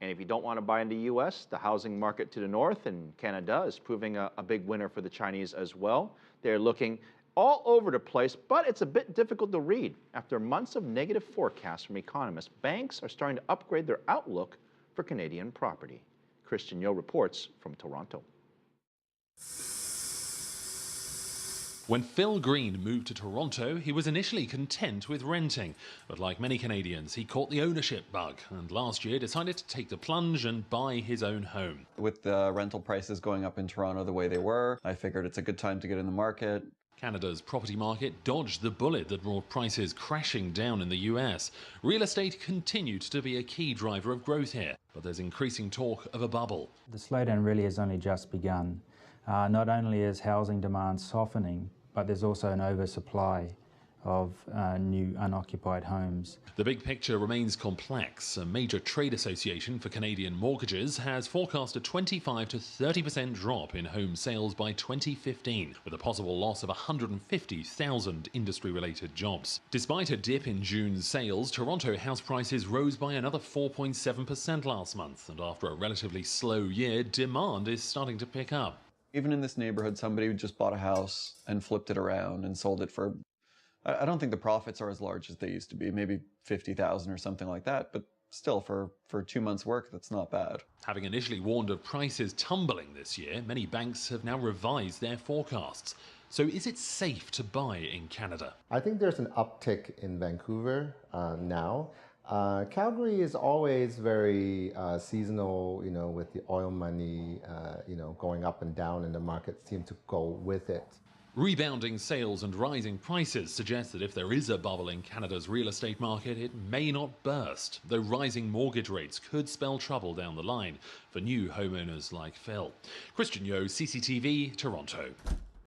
And if you don't want to buy in the U.S., the housing market to the north in Canada is proving a big winner for the Chinese as well. They're looking all over the place, but it's a bit difficult to read. After months of negative forecasts from economists, banks are starting to upgrade their outlook for Canadian property. Christian Yeo reports from Toronto. When Phil Green moved to Toronto, he was initially content with renting. But like many Canadians, he caught the ownership bug and last year decided to take the plunge and buy his own home. With the rental prices going up in Toronto the way they were, I figured it's a good time to get in the market. Canada's property market dodged the bullet that brought prices crashing down in the US. Real estate continued to be a key driver of growth here, but there's increasing talk of a bubble. The slowdown really has only just begun. Not only is housing demand softening, but there's also an oversupply of new unoccupied homes. The big picture remains complex. A major trade association for Canadian mortgages has forecast a 25 to 30% drop in home sales by 2015, with a possible loss of 150,000 industry-related jobs. Despite a dip in June's sales, Toronto house prices rose by another 4.7% last month, and after a relatively slow year, demand is starting to pick up. Even in this neighborhood, somebody just bought a house and flipped it around and sold it for, I don't think the profits are as large as they used to be, maybe 50,000 or something like that, but still for 2 months' work, that's not bad. Having initially warned of prices tumbling this year, many banks have now revised their forecasts. So is it safe to buy in Canada? I think there's an uptick in Vancouver now. Calgary is always very seasonal, with the oil money, going up and down, and the market seems to go with it. Rebounding sales and rising prices suggest that if there is a bubble in Canada's real estate market, it may not burst, though rising mortgage rates could spell trouble down the line for new homeowners like Phil. Christian Yeo, CCTV, Toronto.